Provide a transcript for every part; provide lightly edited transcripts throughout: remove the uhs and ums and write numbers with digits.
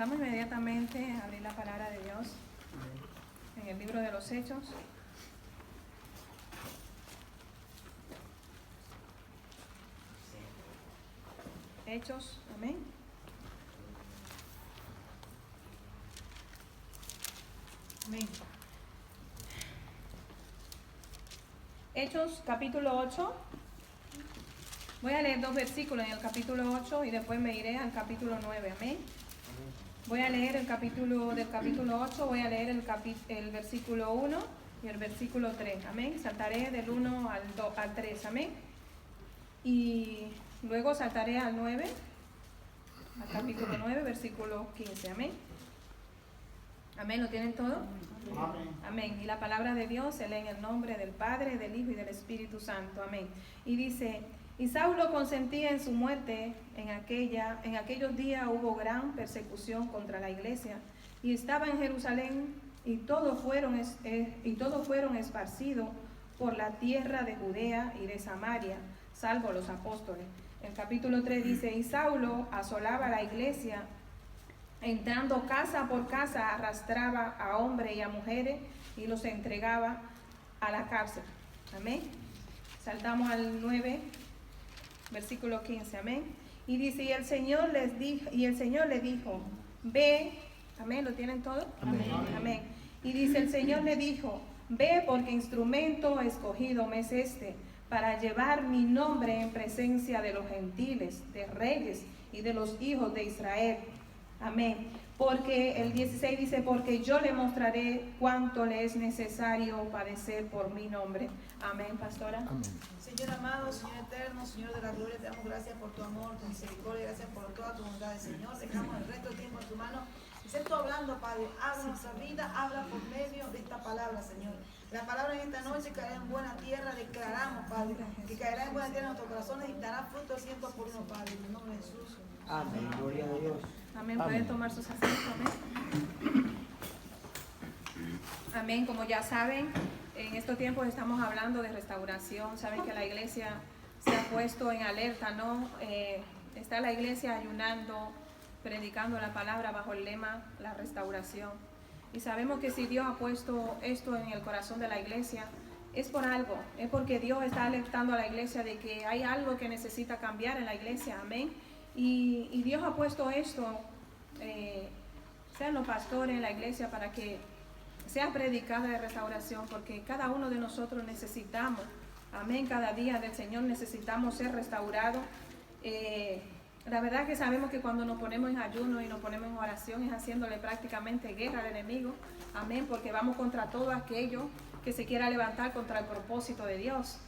Vamos inmediatamente a abrir la palabra de Dios en el libro de los Hechos. Hechos, amén. Amén. Hechos capítulo 8. Voy a leer 2 versículos en el capítulo 8 y después me iré al capítulo 9, amén. Voy a leer del capítulo 8, voy a leer el versículo 1 y el versículo 3, amén. Saltaré del 1 al 3, amén. Y luego saltaré al 9, al capítulo 9, versículo 15, amén. Amén, ¿lo tienen todo? Amén. Amén. Y la palabra de Dios se lee en el nombre del Padre, del Hijo y del Espíritu Santo, amén. Y dice: y Saulo consentía en su muerte. En aquellos días hubo gran persecución contra la iglesia, y estaba en Jerusalén, y todos fueron esparcidos por la tierra de Judea y de Samaria, salvo los apóstoles. El capítulo 3 dice: y Saulo asolaba la iglesia, entrando casa por casa, arrastraba a hombres y a mujeres y los entregaba a la cárcel. Amén. Saltamos al 9, versículo 15, amén. Y dice: y el Señor le dijo, ve. Amén, ¿lo tienen todo? Amén. Amén. Y dice: el Señor le dijo, ve, porque instrumento escogido me es este, para llevar mi nombre en presencia de los gentiles, de reyes y de los hijos de Israel. Amén. Porque el 16 dice: porque yo le mostraré cuánto le es necesario padecer por mi nombre. Amén, pastora. Amén. Señor amado, Señor eterno, Señor de la gloria, te damos gracias por tu amor, tu misericordia, gracias por toda tu bondad, Señor. Dejamos el resto del tiempo en tu mano. Y sé tú hablando, Padre, habla nuestra vida, habla por medio de esta palabra, Señor. La palabra en esta noche caerá en buena tierra, declaramos, Padre, que caerá en buena tierra en nuestros corazones y dará fruto 100 por uno, Padre, en el nombre de Jesús. Amén. Gloria a Dios. Amén. Pueden tomar sus asientos. Amén. Amén. Como ya saben, en estos tiempos estamos hablando de restauración. Saben que la iglesia se ha puesto en alerta, ¿no? Está la iglesia ayunando, predicando la palabra bajo el lema la restauración. Y sabemos que si Dios ha puesto esto en el corazón de la iglesia, es por algo. Es porque Dios está alertando a la iglesia de que hay algo que necesita cambiar en la iglesia. Amén. Y Dios ha puesto esto, sean los pastores en la iglesia, para que sea predicada de restauración, porque cada uno de nosotros necesitamos, amén, cada día del Señor necesitamos ser restaurados. La verdad que sabemos que cuando nos ponemos en ayuno y nos ponemos en oración es haciéndole prácticamente guerra al enemigo, amén, porque vamos contra todo aquello que se quiera levantar contra el propósito de Dios.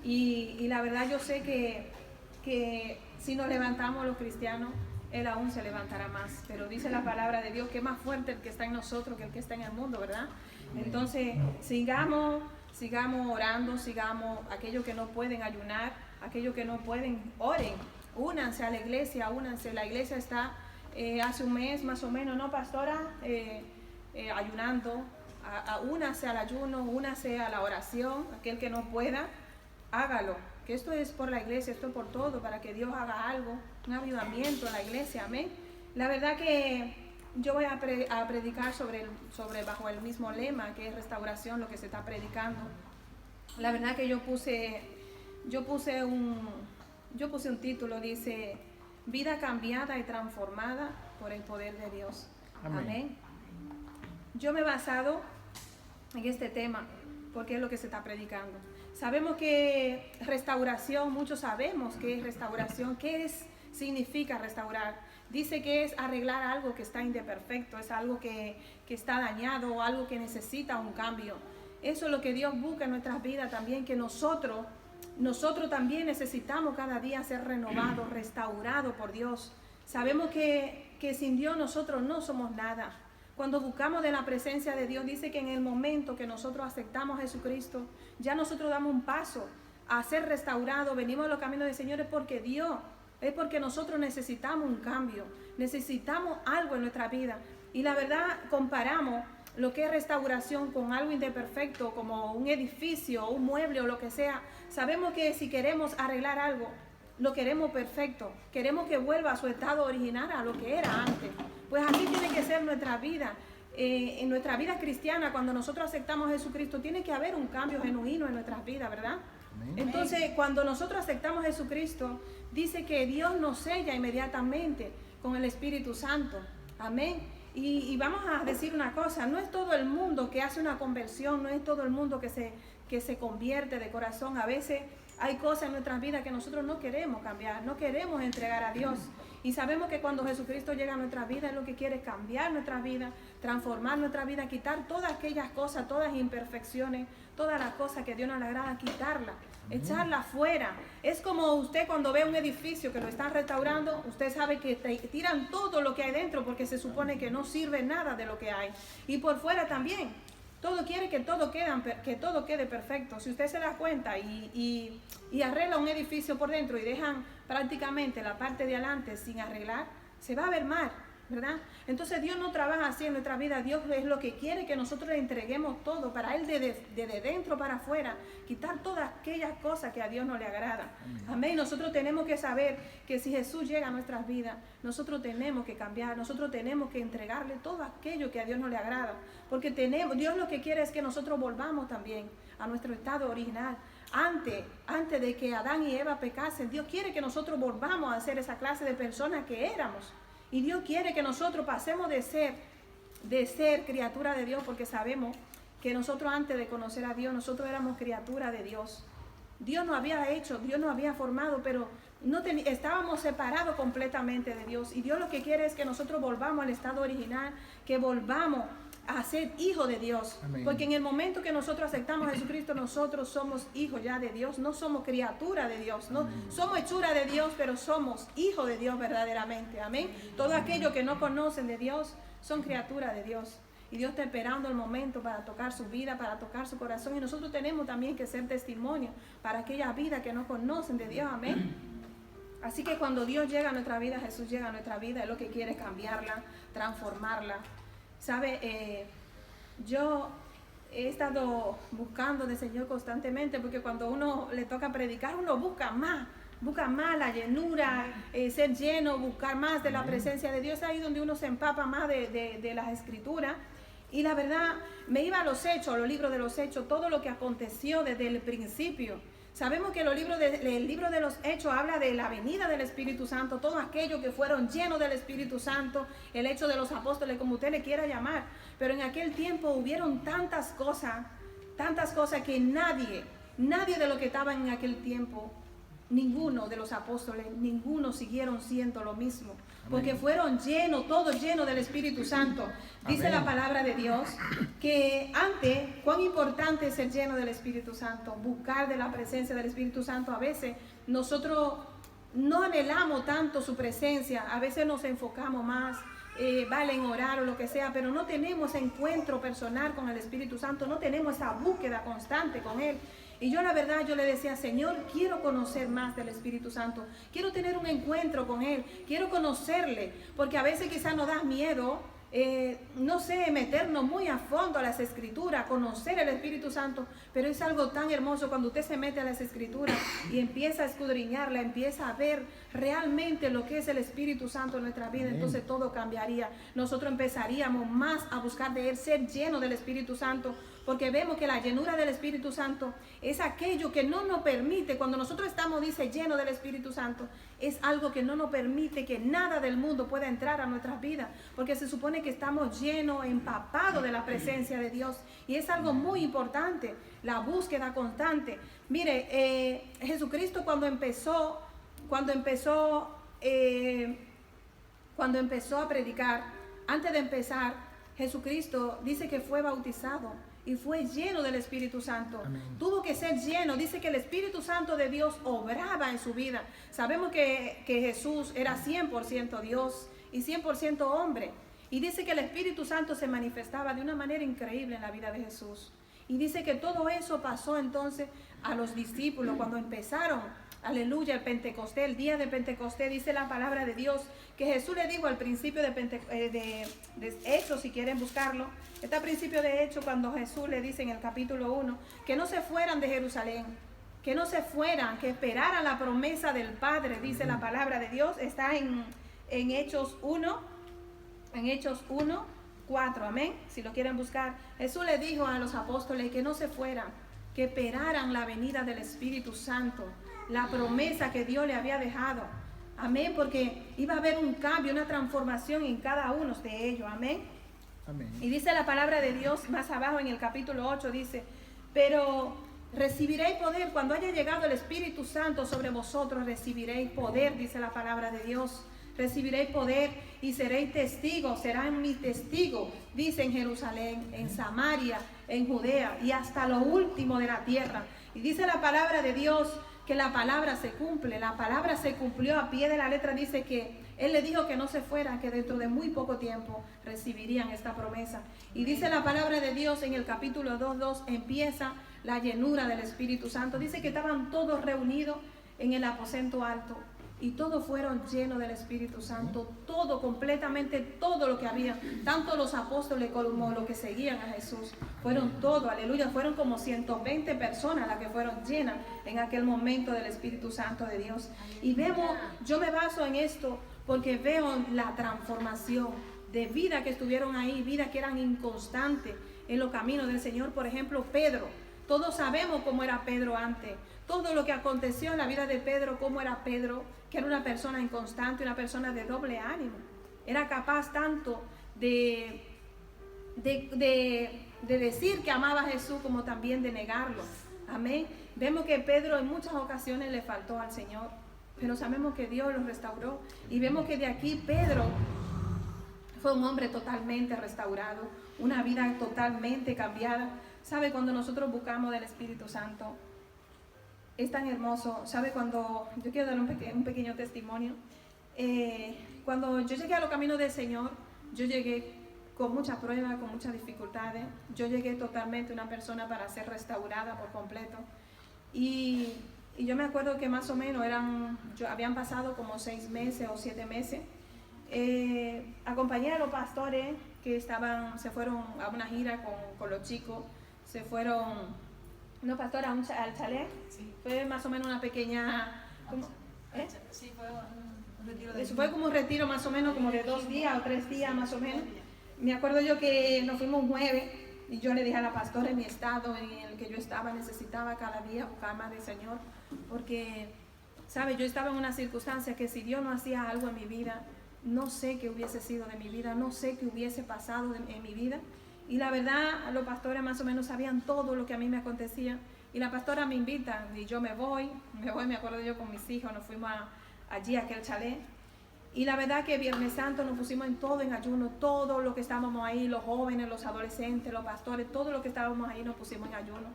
Y la verdad yo sé que si nos levantamos los cristianos, Él aún se levantará más. Pero dice la palabra de Dios que es más fuerte el que está en nosotros que el que está en el mundo, ¿verdad? Entonces, sigamos orando, sigamos aquellos que no pueden ayunar, aquellos que no pueden, oren, únanse a la iglesia, únanse. La iglesia está hace un mes más o menos, ¿no, pastora? Ayunando, únase al ayuno, únase a la oración. Aquel que no pueda, hágalo. Que esto es por la iglesia, esto es por todo, para que Dios haga algo, un avivamiento en la iglesia, amén. La verdad que yo voy a predicar sobre bajo el mismo lema, que es restauración, lo que se está predicando. La verdad que yo puse un título, dice: vida cambiada y transformada por el poder de Dios. Amén. Amén. Yo me he basado en este tema porque es lo que se está predicando. Sabemos que restauración, muchos sabemos qué es restauración, significa restaurar. Dice que es arreglar algo que está imperfecto, es algo que está dañado o algo que necesita un cambio. Eso es lo que Dios busca en nuestras vidas también, que nosotros también necesitamos cada día ser renovados, restaurados por Dios. Sabemos que sin Dios nosotros no somos nada. Cuando buscamos de la presencia de Dios, dice que en el momento que nosotros aceptamos a Jesucristo, ya nosotros damos un paso a ser restaurados, venimos a los caminos del Señor, es porque nosotros necesitamos un cambio, necesitamos algo en nuestra vida. Y la verdad, comparamos lo que es restauración con algo imperfecto, como un edificio, un mueble o lo que sea. Sabemos que si queremos arreglar algo, lo queremos perfecto, queremos que vuelva a su estado original, a lo que era antes. Pues así tiene que ser nuestra vida. En nuestra vida cristiana, cuando nosotros aceptamos a Jesucristo, tiene que haber un cambio genuino en nuestras vidas, ¿verdad? Amén. Entonces, cuando nosotros aceptamos a Jesucristo, dice que Dios nos sella inmediatamente con el Espíritu Santo. Amén. Y vamos a decir una cosa, no es todo el mundo que hace una conversión, no es todo el mundo que se convierte de corazón. A veces hay cosas en nuestras vidas que nosotros no queremos cambiar, no queremos entregar a Dios. Y sabemos que cuando Jesucristo llega a nuestra vida, Él lo que quiere es cambiar nuestra vida, transformar nuestra vida, quitar todas aquellas cosas, todas las imperfecciones, todas las cosas que Dios no le agrada, quitarla, echarla fuera. Es como usted cuando ve un edificio que lo están restaurando, usted sabe que tiran todo lo que hay dentro porque se supone que no sirve nada de lo que hay. Y por fuera también. Todo quiere que todo quede perfecto. Si usted se da cuenta y arregla un edificio por dentro y dejan prácticamente la parte de adelante sin arreglar, se va a ver mal, ¿verdad? Entonces Dios no trabaja así en nuestra vida. Dios es lo que quiere que nosotros le entreguemos todo para Él desde dentro para afuera, quitar todas aquellas cosas que a Dios no le agrada. Amén. Nosotros tenemos que saber que si Jesús llega a nuestras vidas, nosotros tenemos que cambiar, nosotros tenemos que entregarle todo aquello que a Dios no le agrada, porque Dios lo que quiere es que nosotros volvamos también a nuestro estado original. Antes de que Adán y Eva pecasen, Dios quiere que nosotros volvamos a ser esa clase de personas que éramos. Y Dios quiere que nosotros pasemos de ser criatura de Dios, porque sabemos que nosotros antes de conocer a Dios, nosotros éramos criatura de Dios. Dios nos había hecho, Dios nos había formado, pero estábamos separados completamente de Dios. Y Dios lo que quiere es que nosotros volvamos al estado original, que volvamos a ser hijos de Dios. Amén. Porque en el momento que nosotros aceptamos a Jesucristo, nosotros somos hijos ya de Dios, no somos criatura de Dios, no somos hechura de Dios, pero somos hijos de Dios verdaderamente. Amén. Todos aquellos que no conocen de Dios son criaturas de Dios. Y Dios está esperando el momento para tocar su vida, para tocar su corazón. Y nosotros tenemos también que ser testimonio para aquellas vidas que no conocen de Dios. Amén. Así que cuando Dios llega a nuestra vida, Jesús llega a nuestra vida, Él lo que quiere es cambiarla, transformarla. ¿Sabe? Yo he estado buscando del Señor constantemente, porque cuando uno le toca predicar, uno busca más la llenura, ser lleno, buscar más de la presencia de Dios. Ahí donde uno se empapa más de las Escrituras. Y la verdad, me iba a los Hechos, a los libros de los Hechos, todo lo que aconteció desde el principio. Sabemos que el libro de los Hechos habla de la venida del Espíritu Santo, todos aquellos que fueron llenos del Espíritu Santo, el hecho de los apóstoles, como usted le quiera llamar. Pero en aquel tiempo hubieron tantas cosas que nadie de los que estaban en aquel tiempo, ninguno de los apóstoles, ninguno siguieron siendo lo mismo. Porque Amén. fueron llenos, todos llenos del Espíritu Santo. Dice Amén. la palabra de Dios que antes, cuán importante es ser lleno del Espíritu Santo, buscar de la presencia del Espíritu Santo. A veces nosotros no anhelamos tanto su presencia, a veces nos enfocamos más, vale en orar o lo que sea, pero no tenemos ese encuentro personal con el Espíritu Santo, no tenemos esa búsqueda constante con Él. Y yo la verdad, yo le decía, Señor, quiero conocer más del Espíritu Santo, quiero tener un encuentro con Él, quiero conocerle, porque a veces quizás nos da miedo, no sé, meternos muy a fondo a las Escrituras, conocer el Espíritu Santo, pero es algo tan hermoso cuando usted se mete a las Escrituras y empieza a escudriñarla, empieza a ver realmente lo que es el Espíritu Santo en nuestra vida. Amén. Entonces todo cambiaría, nosotros empezaríamos más a buscar de Él, ser llenos del Espíritu Santo, porque vemos que la llenura del Espíritu Santo es aquello que no nos permite, cuando nosotros estamos, dice, llenos del Espíritu Santo, es algo que no nos permite que nada del mundo pueda entrar a nuestras vidas, porque se supone que estamos llenos, empapados de la presencia de Dios, y es algo muy importante, la búsqueda constante. Mire, Jesucristo cuando empezó a predicar, antes de empezar, Jesucristo dice que fue bautizado y fue lleno del Espíritu Santo. Amén. Tuvo que ser lleno. Dice que el Espíritu Santo de Dios obraba en su vida. Sabemos que Jesús era 100% Dios y 100% hombre. Y dice que el Espíritu Santo se manifestaba de una manera increíble en la vida de Jesús. Y dice que todo eso pasó entonces a los discípulos cuando empezaron, aleluya, el Pentecostés, el día de Pentecostés. Dice la palabra de Dios que Jesús le dijo al principio de Hechos, si quieren buscarlo, está al principio de Hechos, cuando Jesús le dice en el capítulo 1 que no se fueran de Jerusalén, que no se fueran, que esperaran la promesa del Padre. Dice la palabra de Dios, está en Hechos 1, en Hechos 1, 4, amén, si lo quieren buscar. Jesús le dijo a los apóstoles que no se fueran, que esperaran la venida del Espíritu Santo, la promesa que Dios le había dejado, amén, porque iba a haber un cambio, una transformación en cada uno de ellos, amén. Amén. Y dice la palabra de Dios más abajo en el capítulo 8, dice, pero recibiréis poder cuando haya llegado el Espíritu Santo sobre vosotros, recibiréis poder, dice la palabra de Dios. Recibiréis poder y seréis testigos, serán mis testigos, dice, en Jerusalén, en Samaria, en Judea y hasta lo último de la tierra. Y dice la palabra de Dios que la palabra se cumple, la palabra se cumplió a pie de la letra. Dice que Él le dijo que no se fueran, que dentro de muy poco tiempo recibirían esta promesa. Y dice la palabra de Dios en el capítulo 2:2, empieza la llenura del Espíritu Santo. Dice que estaban todos reunidos en el aposento alto y todos fueron llenos del Espíritu Santo, todo, completamente todo lo que había, tanto los apóstoles como los que seguían a Jesús, fueron todos, aleluya, fueron como 120 personas las que fueron llenas en aquel momento del Espíritu Santo de Dios. Y vemos, yo me baso en esto porque veo la transformación de vida que estuvieron ahí, vidas que eran inconstantes en los caminos del Señor. Por ejemplo, Pedro, todos sabemos cómo era Pedro antes, todo lo que aconteció en la vida de Pedro, cómo era Pedro, que era una persona inconstante, una persona de doble ánimo. Era capaz tanto de decir que amaba a Jesús como también de negarlo. Amén. Vemos que Pedro en muchas ocasiones le faltó al Señor, pero sabemos que Dios lo restauró. Y vemos que de aquí Pedro fue un hombre totalmente restaurado, una vida totalmente cambiada. ¿Sabe? Cuando nosotros buscamos del Espíritu Santo, es tan hermoso. ¿Sabe? Cuando yo quiero dar un pequeño testimonio, cuando yo llegué a los caminos del Señor, yo llegué con muchas pruebas, con muchas dificultades. Yo llegué totalmente una persona para ser restaurada por completo. Y yo me acuerdo que más o menos habían pasado como 6 meses o 7 meses. Acompañé a los pastores que se fueron a una gira con los chicos. Se fueron unos pastores al chalet. Sí. Fue más o menos una pequeña... Sí, fue un retiro de... Eso fue como un retiro más o menos como de 2 días o 3 días más o menos. Me acuerdo yo que nos fuimos un jueves y yo le dije a la pastora en mi estado en el que yo estaba, necesitaba cada día buscar más del Señor, porque, ¿sabe? Yo estaba en una circunstancia que si Dios no hacía algo en mi vida, no sé qué hubiese sido de mi vida, no sé qué hubiese pasado en mi vida. Y la verdad, los pastores más o menos sabían todo lo que a mí me acontecía. Y la pastora me invita y yo me voy, me acuerdo yo con mis hijos, nos fuimos allí a aquel chalet. Y la verdad que Viernes Santo nos pusimos en ayuno, todo lo que estábamos ahí, los jóvenes, los adolescentes, los pastores, todo lo que estábamos ahí nos pusimos en ayuno.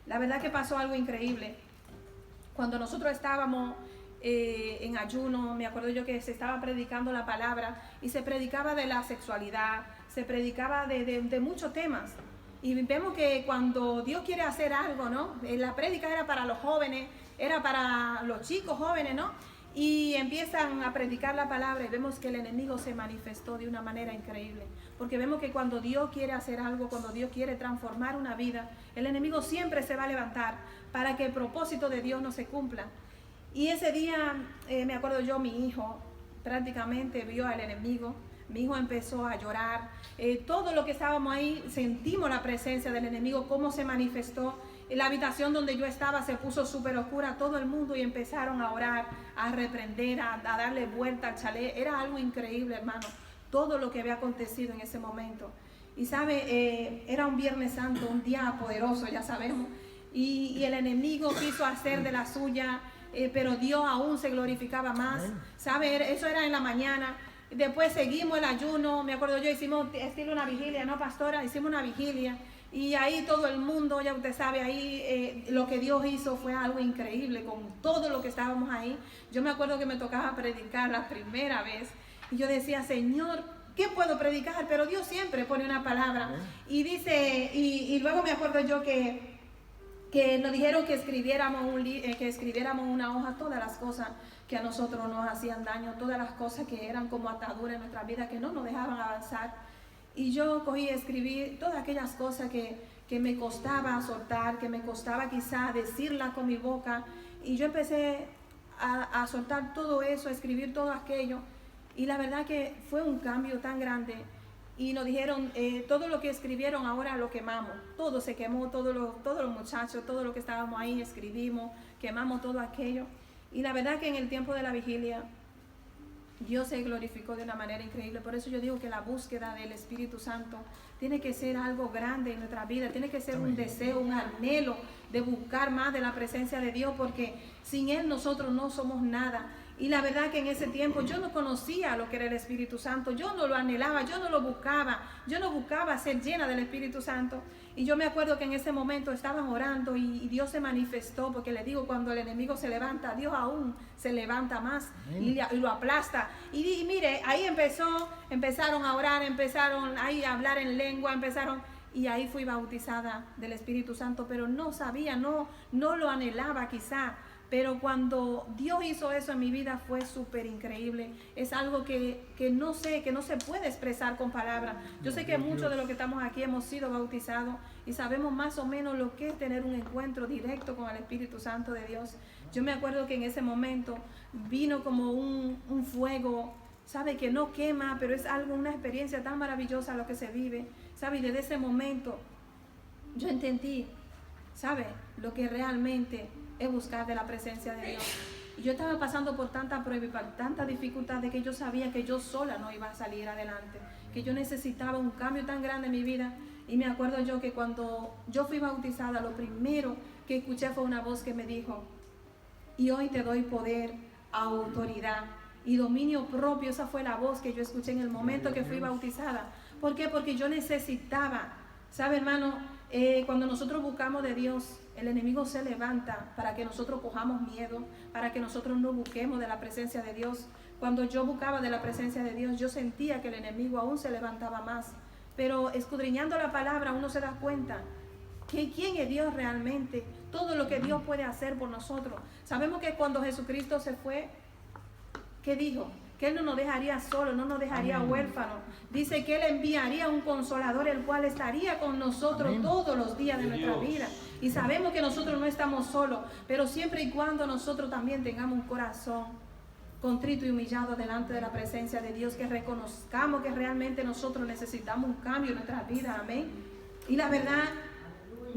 La verdad que pasó algo increíble. Cuando nosotros estábamos en ayuno, me acuerdo yo que se estaba predicando la palabra y se predicaba de la sexualidad, se predicaba de muchos temas. Y vemos que cuando Dios quiere hacer algo, ¿no? La prédica era para los jóvenes, era para los chicos jóvenes, ¿no? Y empiezan a predicar la palabra y vemos que el enemigo se manifestó de una manera increíble. Porque vemos que cuando Dios quiere hacer algo, cuando Dios quiere transformar una vida, el enemigo siempre se va a levantar para que el propósito de Dios no se cumpla. Y ese día, me acuerdo yo, mi hijo prácticamente vio al enemigo. Mi hijo empezó a llorar. Todo lo que estábamos ahí, sentimos la presencia del enemigo, cómo se manifestó. La habitación donde yo estaba se puso súper oscura, todo el mundo, y empezaron a orar, a reprender, a darle vuelta al chalet. Era algo increíble, hermano, todo lo que había acontecido en ese momento. Y sabe, era un Viernes Santo, un día poderoso, ya sabemos. Y el enemigo quiso hacer de la suya, pero Dios aún se glorificaba más. ¿Sabe? Eso era en la mañana. Después seguimos el ayuno. Me acuerdo yo, hicimos estilo una vigilia, ¿no, pastora? Hicimos una vigilia. Y ahí todo el mundo, ya usted sabe, ahí lo que Dios hizo fue algo increíble con todo lo que estábamos ahí. Yo me acuerdo que me tocaba predicar la primera vez. Y yo decía, Señor, ¿qué puedo predicar? Pero Dios siempre pone una palabra. Y dice, y luego me acuerdo yo que nos dijeron que escribiéramos una hoja, todas las cosas que a nosotros nos hacían daño, todas las cosas que eran como ataduras en nuestra vida, que no nos dejaban avanzar. Y yo cogí y escribí todas aquellas cosas que me costaba soltar, que me costaba quizá decirlas con mi boca. Y yo empecé a soltar todo eso, a escribir todo aquello. Y la verdad que fue un cambio tan grande. Y nos dijeron, todo lo que escribieron ahora lo quemamos. Todo se quemó, todos los muchachos, todo lo que estábamos ahí escribimos, quemamos todo aquello. Y la verdad que en el tiempo de la vigilia, Dios se glorificó de una manera increíble. Por eso yo digo que la búsqueda del Espíritu Santo tiene que ser algo grande en nuestra vida. Tiene que ser un deseo, un anhelo de buscar más de la presencia de Dios, porque sin Él nosotros no somos nada. Y la verdad que en ese tiempo yo no conocía lo que era el Espíritu Santo. Yo no lo anhelaba, yo no lo buscaba. Yo no buscaba ser llena del Espíritu Santo. Y yo me acuerdo que en ese momento estaban orando y Dios se manifestó, porque les digo, cuando el enemigo se levanta, Dios aún se levanta más y lo aplasta. Y mire, ahí empezaron a orar, empezaron ahí a hablar en lengua, y ahí fui bautizada del Espíritu Santo, pero no sabía, no lo anhelaba quizá. Pero cuando Dios hizo eso en mi vida fue súper increíble. Es algo que no sé, que no se puede expresar con palabras. Yo sé que muchos de los que estamos aquí hemos sido bautizados y sabemos más o menos lo que es tener un encuentro directo con el Espíritu Santo de Dios. Yo me acuerdo que en ese momento vino como un fuego, ¿sabe? Que no quema, pero es algo, una experiencia tan maravillosa lo que se vive, ¿sabe? Y desde ese momento yo entendí, ¿sabe? Lo que realmente es buscar de la presencia de Dios. Y yo estaba pasando por tanta prueba y por tanta dificultad de que yo sabía que yo sola no iba a salir adelante, que yo necesitaba un cambio tan grande en mi vida. Y me acuerdo yo que cuando yo fui bautizada, lo primero que escuché fue una voz que me dijo: y hoy te doy poder, autoridad y dominio propio. Esa fue la voz que yo escuché en el momento que fui bautizada. ¿Por qué? Porque yo necesitaba, ¿sabe, hermano? Cuando nosotros buscamos de Dios, el enemigo se levanta para que nosotros cojamos miedo, para que nosotros no busquemos de la presencia de Dios. Cuando yo buscaba de la presencia de Dios, yo sentía que el enemigo aún se levantaba más. Pero escudriñando la palabra, uno se da cuenta que quién es Dios realmente, todo lo que Dios puede hacer por nosotros. Sabemos que cuando Jesucristo se fue, ¿qué dijo? Que Él no nos dejaría solo, no nos dejaría huérfanos. Dice que Él enviaría un consolador, el cual estaría con nosotros todos los días de nuestra vida. Y sabemos que nosotros no estamos solos, pero siempre y cuando nosotros también tengamos un corazón contrito y humillado delante de la presencia de Dios, que reconozcamos que realmente nosotros necesitamos un cambio en nuestras vidas, amén. Y la verdad,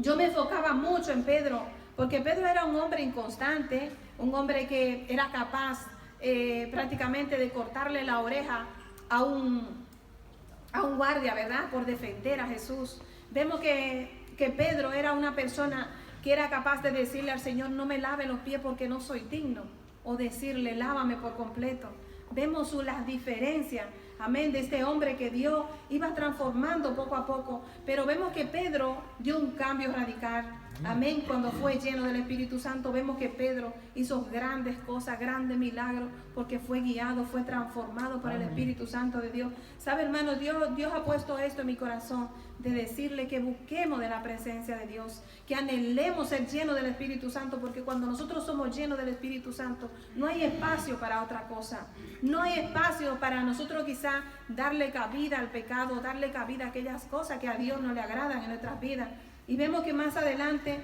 yo me enfocaba mucho en Pedro, porque Pedro era un hombre inconstante, un hombre que era capaz prácticamente de cortarle la oreja a un guardia, ¿verdad? Por defender a Jesús. Vemos que Pedro era una persona que era capaz de decirle al Señor: no me lave los pies porque no soy digno, o decirle: lávame por completo. Vemos las diferencias, amén, de este hombre que Dios iba transformando poco a poco. Pero vemos que Pedro dio un cambio radical, amén. Cuando fue lleno del Espíritu Santo, vemos que Pedro hizo grandes cosas, grandes milagros, porque fue guiado, fue transformado por el Espíritu Santo de Dios. ¿Sabe, hermano? Dios ha puesto esto en mi corazón, de decirle que busquemos de la presencia de Dios, que anhelemos ser llenos del Espíritu Santo, porque cuando nosotros somos llenos del Espíritu Santo, no hay espacio para otra cosa. No hay espacio para nosotros quizá darle cabida al pecado, darle cabida a aquellas cosas que a Dios no le agradan en nuestras vidas. Y vemos que más adelante,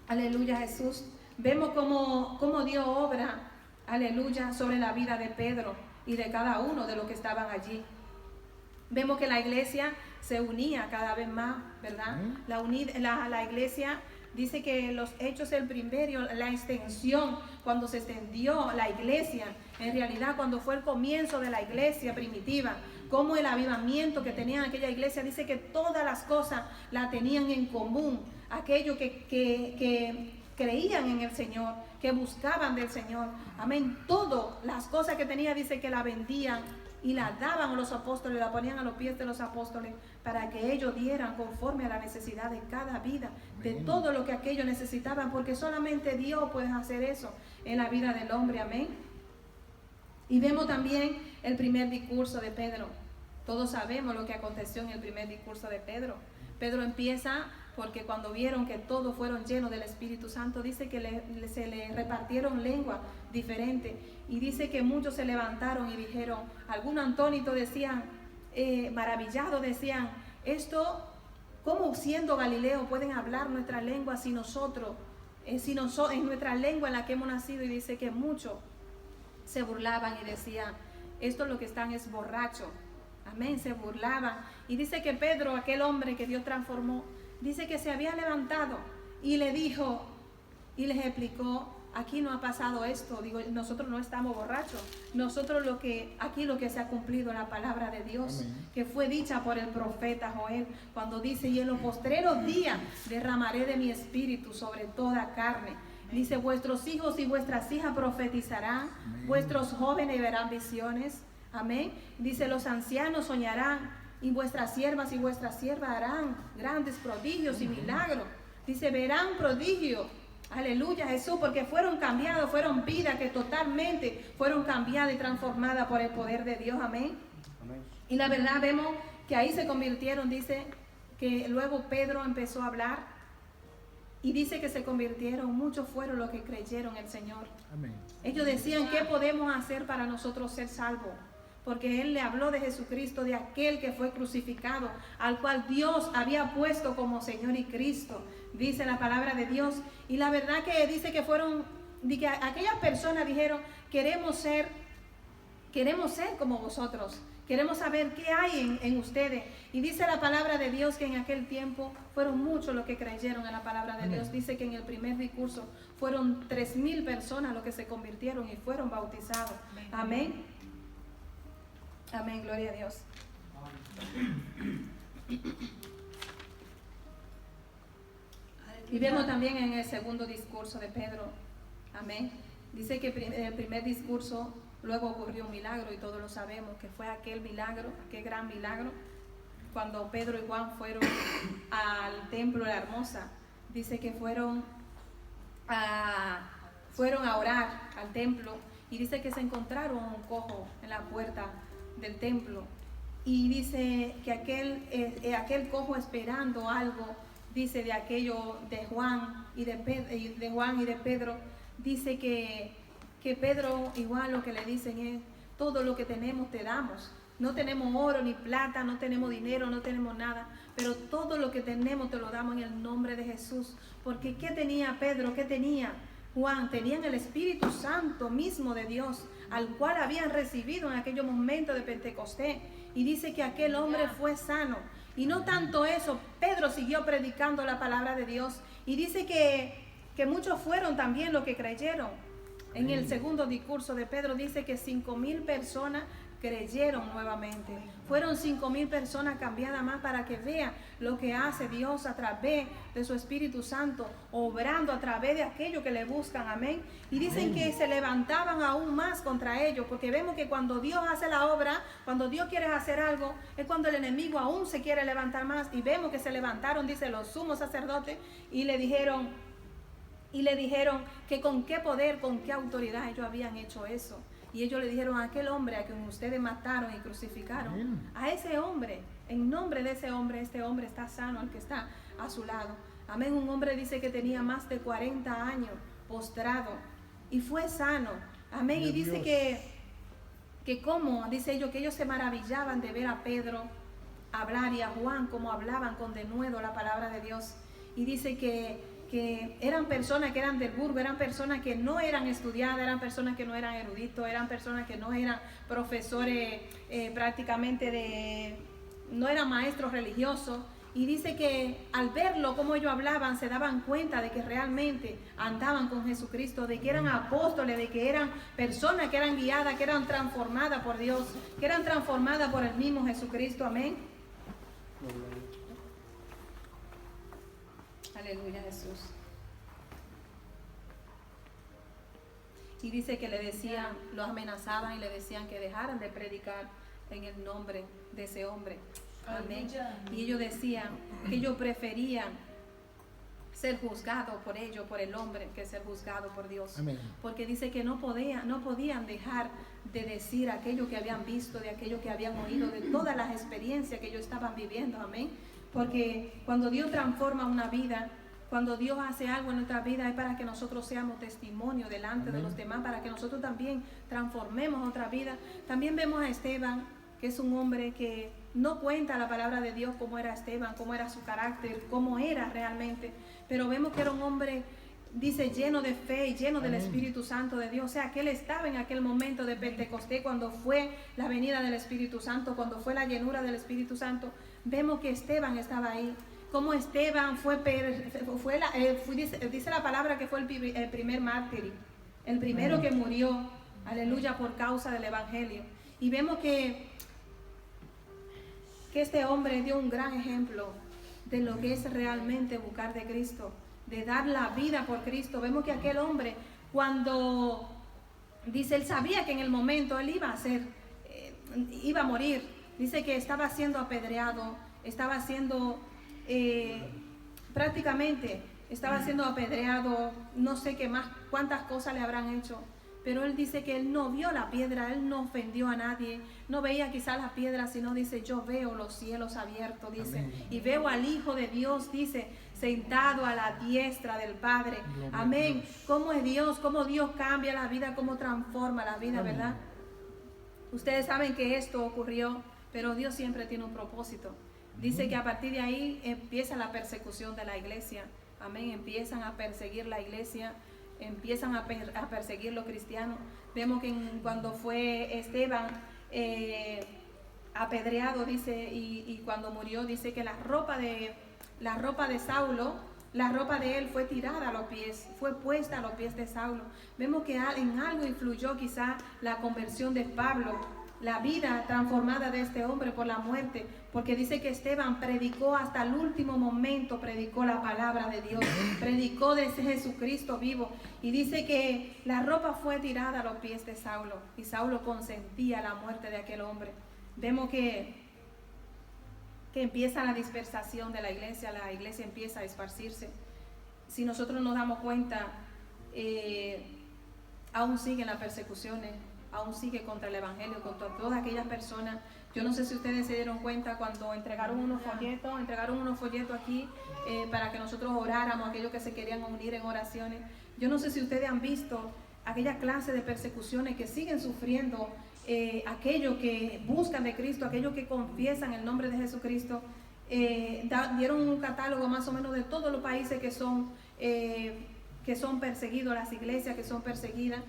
aleluya Jesús, vemos cómo Dios obra, aleluya, sobre la vida de Pedro y de cada uno de los que estaban allí. Vemos que la iglesia se unía cada vez más, ¿verdad? La iglesia, dice que los hechos del primerio, la extensión, cuando se extendió la iglesia, en realidad cuando fue el comienzo de la iglesia primitiva, como el avivamiento que tenían aquella iglesia, dice que todas las cosas la tenían en común, aquellos que creían en el Señor, que buscaban del Señor, amén. Todas las cosas que tenía, dice que la vendían y la daban a los apóstoles, la ponían a los pies de los apóstoles, para que ellos dieran conforme a la necesidad de cada vida, de todo lo que aquellos necesitaban, porque solamente Dios puede hacer eso en la vida del hombre, amén. Y vemos también el primer discurso de Pedro. Todos sabemos lo que aconteció en el primer discurso de Pedro. Pedro empieza porque cuando vieron que todos fueron llenos del Espíritu Santo, dice que se le repartieron lenguas diferentes, y dice que muchos se levantaron y dijeron, algunos atónitos decían, maravillados decían, esto, ¿cómo siendo Galileo pueden hablar nuestra lengua si nosotros, en nuestra lengua en la que hemos nacido? Y dice que muchos se burlaban y decían, Estos lo que están es borracho. Amén, se burlaban. Y dice que Pedro, aquel hombre que Dios transformó, dice que se había levantado y le dijo y les explicó: aquí no ha pasado esto, digo, nosotros no estamos borrachos, nosotros aquí lo que se ha cumplido la palabra de Dios, amén, que fue dicha por el profeta Joel, cuando dice: y en los postreros días derramaré de mi espíritu sobre toda carne. Dice: vuestros hijos y vuestras hijas profetizarán, amén, vuestros jóvenes verán visiones, amén. Dice: los ancianos soñarán, y vuestras siervas y vuestras siervas harán grandes prodigios y milagros. Dice: verán prodigios. Aleluya, Jesús, porque fueron cambiados, fueron vidas que totalmente fueron cambiadas y transformadas por el poder de Dios, amén. Amén. Y la verdad vemos que ahí se convirtieron, dice que luego Pedro empezó a hablar y dice que se convirtieron, muchos fueron los que creyeron en el Señor. Amén. Ellos decían: ¿qué podemos hacer para nosotros ser salvos? Porque Él le habló de Jesucristo, de aquel que fue crucificado, al cual Dios había puesto como Señor y Cristo, dice la palabra de Dios. Y la verdad que dice que que aquellas personas dijeron: queremos ser como vosotros, queremos saber qué hay en ustedes. Y dice la palabra de Dios que en aquel tiempo fueron muchos los que creyeron en la palabra de Amén. Dios. Dice que en el primer discurso fueron 3,000 personas los que se convirtieron y fueron bautizados. Amén. Amén, gloria a Dios. Y vemos también en el segundo discurso de Pedro, amén, dice que en el primer discurso luego ocurrió un milagro y todos lo sabemos, que fue aquel milagro, aquel gran milagro, cuando Pedro y Juan fueron al templo de la Hermosa. Dice que fueron a orar al templo y dice que se encontraron un cojo en la puerta del templo y dice que aquel cojo esperando algo, dice de aquello de Juan y de Pedro, dice que Pedro igual lo que le dicen es: todo lo que tenemos te damos, no tenemos oro ni plata, no tenemos dinero, no tenemos nada, pero todo lo que tenemos te lo damos en el nombre de Jesús. Porque ¿qué tenía Pedro? ¿Qué tenía Juan? Tenían el Espíritu Santo mismo de Dios, al cual habían recibido en aquellos momentos de Pentecostés. Y dice que aquel hombre fue sano. Y no tanto eso, Pedro siguió predicando la palabra de Dios. Y dice que muchos fueron también los que creyeron. En el segundo discurso de Pedro dice que 5,000 personas creyeron nuevamente. Fueron 5,000 personas cambiadas más para que vean lo que hace Dios a través de su Espíritu Santo, obrando a través de aquellos que le buscan, amén. Y dicen que se levantaban aún más contra ellos, porque vemos que cuando Dios hace la obra, cuando Dios quiere hacer algo, es cuando el enemigo aún se quiere levantar más. Y vemos que se levantaron, dice, los sumos sacerdotes y le dijeron que con qué poder, con qué autoridad ellos habían hecho eso. Y ellos le dijeron: a aquel hombre a quien ustedes mataron y crucificaron, amén, a ese hombre, en nombre de ese hombre, este hombre está sano, el que está a su lado. Amén. Un hombre dice que tenía más de 40 años postrado y fue sano. Amén. Y dice que como, dice ellos, que ellos se maravillaban de ver a Pedro hablar y a Juan como hablaban con denuedo la palabra de Dios. Y dice que eran personas que eran del burgo, eran personas que no eran estudiadas, eran personas que no eran eruditos, eran personas que no eran profesores no eran maestros religiosos. Y dice que al verlo, como ellos hablaban, se daban cuenta de que realmente andaban con Jesucristo, de que eran apóstoles, de que eran personas que eran guiadas, que eran transformadas por Dios, que eran transformadas por el mismo Jesucristo, amén. Aleluya, Jesús. Y dice que le decían, los amenazaban y le decían que dejaran de predicar en el nombre de ese hombre. Amén. Y ellos decían que ellos preferían ser juzgados por ellos, por el hombre, que ser juzgados por Dios. Amén. Porque dice que no podían dejar de decir aquello que habían visto, de aquello que habían oído, de todas las experiencias que ellos estaban viviendo. Amén. Porque cuando Dios transforma una vida, cuando Dios hace algo en nuestra vida, es para que nosotros seamos testimonio delante de los demás, para que nosotros también transformemos otra vida. También vemos a Esteban, que es un hombre que no cuenta la palabra de Dios cómo era Esteban, cómo era su carácter, cómo era realmente, pero vemos que era un hombre dice lleno de fe y lleno del Espíritu Santo de Dios. O sea, que él estaba en aquel momento de Pentecostés, cuando fue la venida del Espíritu Santo, cuando fue la llenura del Espíritu Santo. Vemos que Esteban estaba ahí. Como Esteban dice la palabra que fue el primer mártir, el primero que murió, aleluya, por causa del Evangelio. Y vemos que este hombre dio un gran ejemplo de lo que es realmente buscar de Cristo, de dar la vida por Cristo. Vemos que aquel hombre, cuando dice, él sabía que en el momento él iba a morir. Dice que estaba siendo apedreado, estaba siendo apedreado, no sé qué más, cuántas cosas le habrán hecho. Pero él dice que él no vio la piedra, él no ofendió a nadie, no veía quizás la piedra, sino dice, yo veo los cielos abiertos, dice, amén. Y veo al Hijo de Dios, dice, sentado a la diestra del Padre. Amén. ¿Cómo es Dios? ¿Cómo Dios cambia la vida? ¿Cómo transforma la vida, amén, verdad? Ustedes saben que esto ocurrió, pero Dios siempre tiene un propósito. Dice que a partir de ahí empieza la persecución de la iglesia. Amén. Empiezan a perseguir la iglesia, empiezan a perseguir los cristianos. Vemos que cuando fue Esteban apedreado, dice, y cuando murió, dice que la ropa de Saulo, la ropa de él fue tirada a los pies, fue puesta a los pies de Saulo. Vemos que en algo influyó quizá la conversión de Pablo, la vida transformada de este hombre por la muerte, porque dice que Esteban predicó hasta el último momento, predicó la palabra de Dios, predicó de ese Jesucristo vivo, y dice que la ropa fue tirada a los pies de Saulo, y Saulo consentía la muerte de aquel hombre. Vemos que empieza la dispersación de la iglesia empieza a esparcirse. Si nosotros nos damos cuenta, aún siguen las persecuciones, aún sigue contra el Evangelio, contra todas aquellas personas. Yo no sé si ustedes se dieron cuenta cuando entregaron unos folletos aquí para que nosotros oráramos, aquellos que se querían unir en oraciones. Yo no sé si ustedes han visto aquella clase de persecuciones que siguen sufriendo aquellos que buscan de Cristo, aquellos que confiesan el nombre de Jesucristo. Dieron un catálogo más o menos de todos los países que son perseguidos, las iglesias que son perseguidas.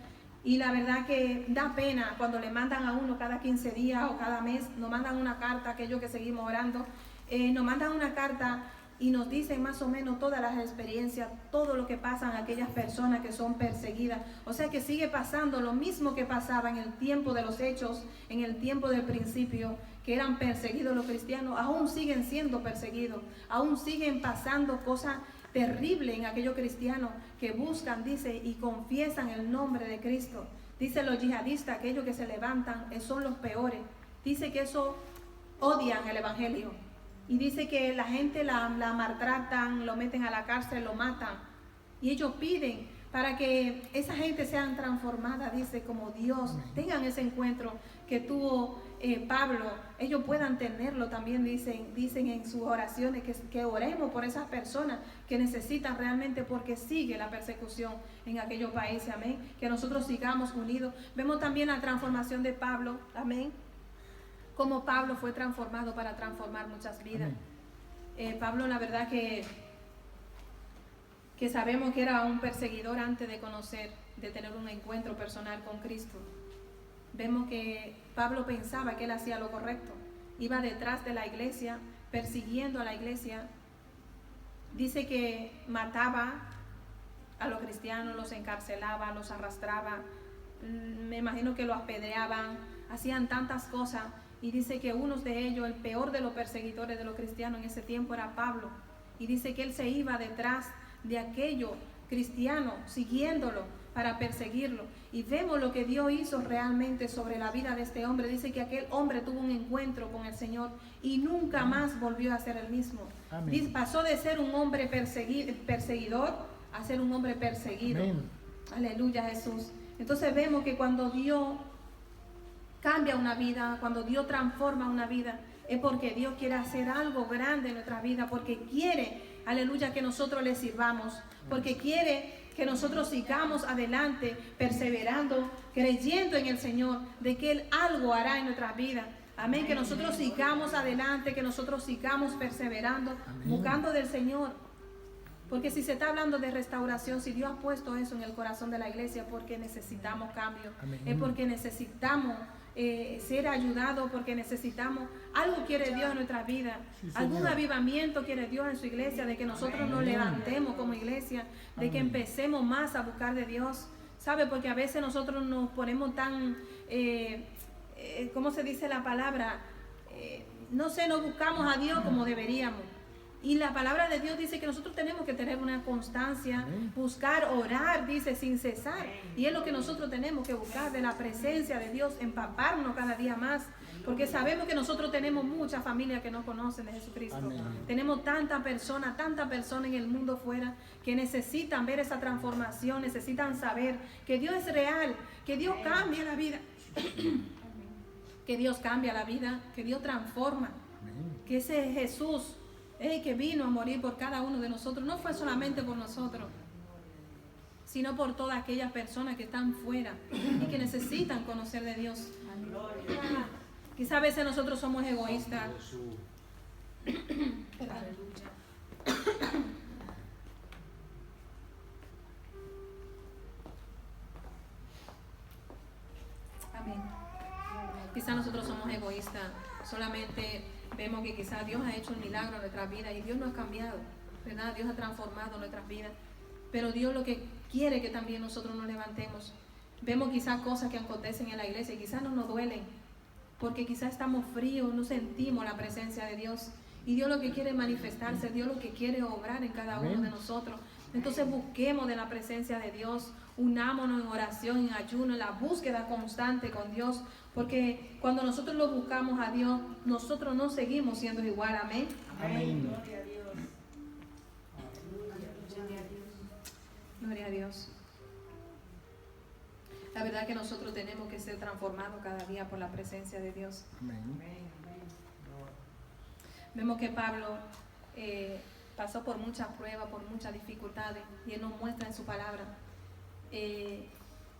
Y la verdad que da pena cuando le mandan a uno cada 15 días o cada mes, nos mandan una carta, aquellos que seguimos orando, nos mandan una carta y nos dicen más o menos todas las experiencias, todo lo que pasan aquellas personas que son perseguidas. O sea que sigue pasando lo mismo que pasaba en el tiempo de los hechos, en el tiempo del principio, que eran perseguidos los cristianos, aún siguen siendo perseguidos, aún siguen pasando cosas terrible en aquellos cristianos que buscan, dice, y confiesan el nombre de Cristo. Dice los yihadistas, aquellos que se levantan, son los peores. Dice que eso odian el Evangelio. Y dice que la gente la maltratan, lo meten a la cárcel, lo matan. Y ellos piden para que esa gente sea transformada, dice, como Dios, tengan ese encuentro que tuvo Pablo, ellos puedan tenerlo también, dicen en sus oraciones, que oremos por esas personas que necesitan realmente, porque sigue la persecución en aquellos países, amén, que nosotros sigamos unidos. Vemos también la transformación de Pablo, amén, como Pablo fue transformado para transformar muchas vidas. Pablo, la verdad que sabemos que era un perseguidor antes de conocer, de tener un encuentro personal con Cristo. Vemos que Pablo pensaba que él hacía lo correcto, iba detrás de la iglesia, persiguiendo a la iglesia. Dice que mataba a los cristianos, los encarcelaba, los arrastraba, me imagino que lo apedreaban, hacían tantas cosas. Y dice que uno de ellos, el peor de los perseguidores de los cristianos en ese tiempo, era Pablo. Y dice que él se iba detrás de aquellos cristianos, siguiéndolo para perseguirlo. Y vemos lo que Dios hizo realmente sobre la vida de este hombre. Dice que aquel hombre tuvo un encuentro con el Señor y nunca más volvió a ser el mismo. Dice, pasó de ser un hombre perseguidor a ser un hombre perseguido. Amén. Aleluya, Jesús. Entonces vemos que cuando Dios cambia una vida, cuando Dios transforma una vida, es porque Dios quiere hacer algo grande en nuestra vida, porque quiere, aleluya, que nosotros le sirvamos, porque quiere que nosotros sigamos adelante, perseverando, creyendo en el Señor, de que Él algo hará en nuestras vidas. Amén, que nosotros sigamos adelante, que nosotros sigamos perseverando, buscando del Señor. Porque si se está hablando de restauración, si Dios ha puesto eso en el corazón de la iglesia, porque necesitamos cambio, es porque necesitamos ser ayudados, porque necesitamos, algo quiere Dios en nuestra vida, algún avivamiento quiere Dios en su iglesia, de que nosotros nos levantemos como iglesia, de que empecemos más a buscar de Dios, ¿sabe? Porque a veces nosotros nos ponemos tan, ¿cómo se dice la palabra? No sé, no buscamos a Dios como deberíamos. Y la palabra de Dios dice que nosotros tenemos que tener una constancia, buscar, orar, dice, sin cesar. Y es lo que nosotros tenemos que buscar, de la presencia de Dios, empaparnos cada día más. Porque sabemos que nosotros tenemos muchas familias que no conocen de Jesucristo. Amén. Tenemos tanta persona en el mundo fuera que necesitan ver esa transformación, necesitan saber que Dios es real, que Dios cambia la vida. Que Dios cambia la vida, que Dios transforma. Que ese Jesús que vino a morir por cada uno de nosotros, no fue solamente por nosotros, sino por todas aquellas personas que están fuera y que necesitan conocer de Dios. Quizá a veces nosotros somos egoístas. Amén. Quizá nosotros somos egoístas, solamente vemos que quizás Dios ha hecho un milagro en nuestras vidas y Dios nos ha cambiado, ¿verdad? Dios ha transformado nuestras vidas, pero Dios lo que quiere es que también nosotros nos levantemos. Vemos quizás cosas que acontecen en la iglesia y quizás no nos duelen, porque quizás estamos fríos, no sentimos la presencia de Dios. Y Dios lo que quiere es manifestarse, Dios lo que quiere es obrar en cada uno de nosotros. Entonces busquemos de la presencia de Dios, unámonos en oración, en ayuno, en la búsqueda constante con Dios, porque cuando nosotros lo buscamos a Dios, nosotros no seguimos siendo igual. Amén. Amén. Gloria a Dios. Gloria a Dios. La verdad que nosotros tenemos que ser transformados cada día por la presencia de Dios. Amén. Vemos que Pablo pasó por muchas pruebas, por muchas dificultades, y él nos muestra en su palabra.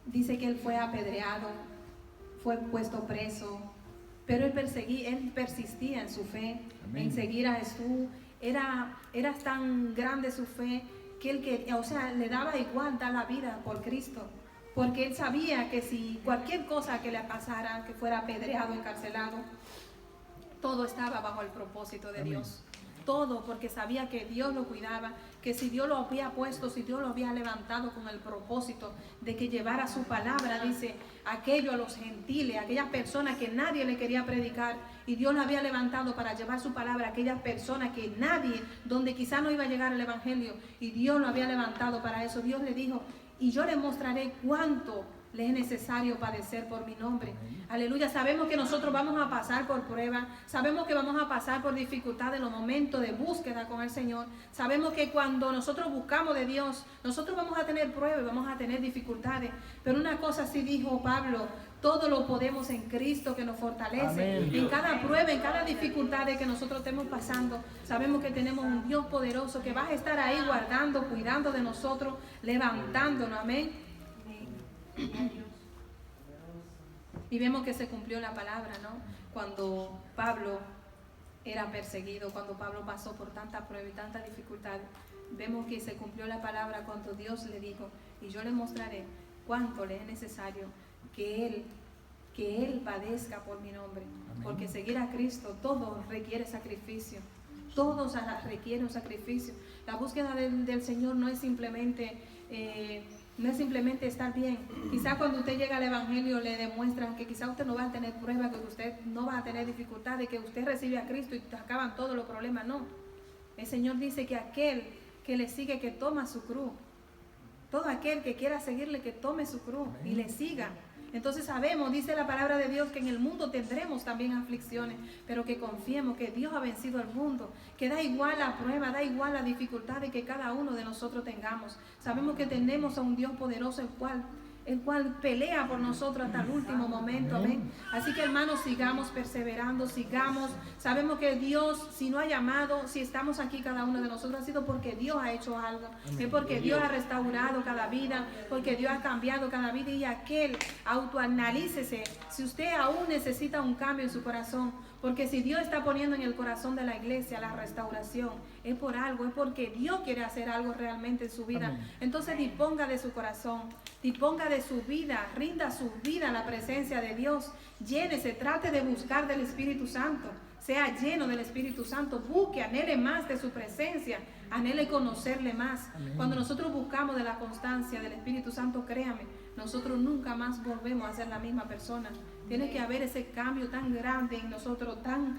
Dice que él fue apedreado, fue puesto preso, pero él persistía en su fe. Amén. En seguir a Jesús. Era tan grande su fe que él le daba igual dar la vida por Cristo, porque él sabía que si cualquier cosa que le pasara, que fuera apedreado, encarcelado, todo estaba bajo el propósito de Dios. Todo, porque sabía que Dios lo cuidaba, que si Dios lo había puesto, si Dios lo había levantado con el propósito de que llevara su palabra, dice, aquello a los gentiles, a aquellas personas que nadie le quería predicar, y Dios lo había levantado para llevar su palabra a aquellas personas que nadie, donde quizá no iba a llegar el evangelio, y Dios lo había levantado para eso. Dios le dijo, y yo le mostraré cuánto le es necesario padecer por mi nombre. Aleluya. Sabemos que nosotros vamos a pasar por pruebas, sabemos que vamos a pasar por dificultades en los momentos de búsqueda con el Señor. Sabemos que cuando nosotros buscamos de Dios, nosotros vamos a tener pruebas, vamos a tener dificultades, pero una cosa sí dijo Pablo: todo lo podemos en Cristo que nos fortalece. Amén. En cada prueba, en cada dificultad que nosotros estemos pasando, sabemos que tenemos un Dios poderoso que va a estar ahí guardando, cuidando de nosotros, levantándonos. Amén. Y vemos que se cumplió la palabra, ¿no? Cuando Pablo era perseguido, cuando Pablo pasó por tanta prueba y tanta dificultad, vemos que se cumplió la palabra cuando Dios le dijo: y yo le mostraré cuánto le es necesario que él padezca por mi nombre. Amén. Porque seguir a Cristo, todo requiere sacrificio, todo requiere un sacrificio. La búsqueda del Señor no es simplemente estar bien. Quizá cuando usted llega al evangelio le demuestran que quizá usted no va a tener pruebas, que usted no va a tener dificultades, que usted recibe a Cristo y acaban todos los problemas. No, el Señor dice que aquel que le sigue, que toma su cruz, todo aquel que quiera seguirle, que tome su cruz y le siga. Entonces sabemos, dice la palabra de Dios, que en el mundo tendremos también aflicciones, pero que confiemos que Dios ha vencido al mundo, que da igual la prueba, da igual la dificultad de que cada uno de nosotros tengamos. Sabemos que tenemos a un Dios poderoso, el cual pelea por nosotros hasta el último momento. Amén. Así que, hermanos, sigamos perseverando, sigamos. Sabemos que Dios, si no ha llamado, si estamos aquí cada uno de nosotros, ha sido porque Dios ha hecho algo. Amén. Es porque Dios ha restaurado cada vida, porque Dios ha cambiado cada vida. Y autoanalícese. Si usted aún necesita un cambio en su corazón, Porque si Dios está poniendo en el corazón de la iglesia la restauración, es por algo, es porque Dios quiere hacer algo realmente en su vida. Amén. Entonces disponga de su corazón, disponga de su vida, rinda su vida a la presencia de Dios. Llénese, trate de buscar del Espíritu Santo. Sea lleno del Espíritu Santo, busque, anhele más de su presencia, anhele conocerle más. Amén. Cuando nosotros buscamos de la constancia del Espíritu Santo, créame, nosotros nunca más volvemos a ser la misma persona. Tiene que haber ese cambio tan grande en nosotros, tan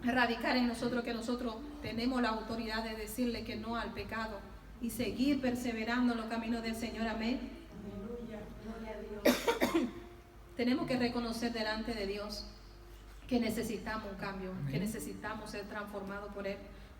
radical en nosotros, que nosotros tenemos la autoridad de decirle que no al pecado y seguir perseverando en los caminos del Señor. Amén. Tenemos que reconocer delante de Dios que necesitamos un cambio, que necesitamos ser transformados por Él,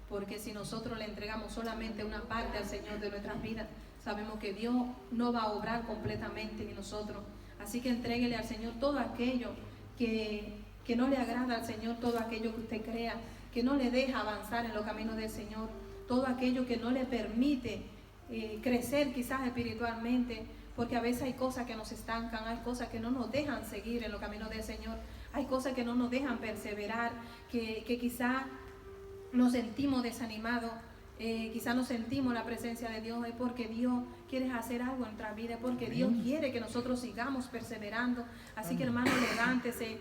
porque si nosotros le entregamos solamente una parte al Señor de nuestras vidas, sabemos que Dios no va a obrar completamente en nosotros. Así que entréguele al Señor todo aquello que no le agrada al Señor, todo aquello que usted crea que no le deja avanzar en los caminos del Señor, todo aquello que no le permite crecer quizás espiritualmente, porque a veces hay cosas que nos estancan, hay cosas que no nos dejan seguir en los caminos del Señor, hay cosas que no nos dejan perseverar, que quizás nos sentimos desanimados, quizás no sentimos la presencia de Dios. Es porque Dios quiere hacer algo en nuestra vida, es porque Dios quiere que nosotros sigamos perseverando. Así que, hermano, levántese,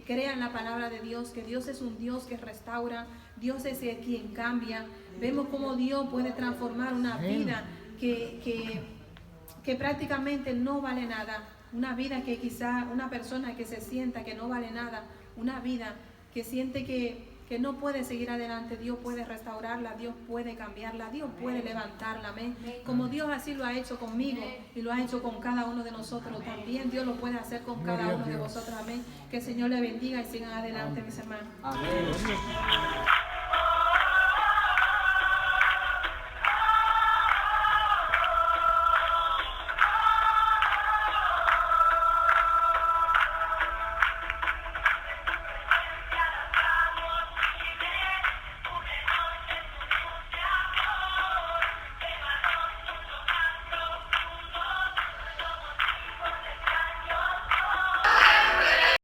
crea en la palabra de Dios, que Dios es un Dios que restaura, Dios es el quien cambia. Vemos cómo Dios puede transformar una vida que prácticamente no vale nada, una vida que quizá una persona que se sienta que no vale nada, una vida que siente que no puede seguir adelante, Dios puede restaurarla, Dios puede cambiarla, Dios puede levantarla, amén. Como Dios así lo ha hecho conmigo y lo ha hecho con cada uno de nosotros, también Dios lo puede hacer con cada uno de vosotros, amén. Que el Señor le bendiga y sigan adelante, mis hermanos. Amén.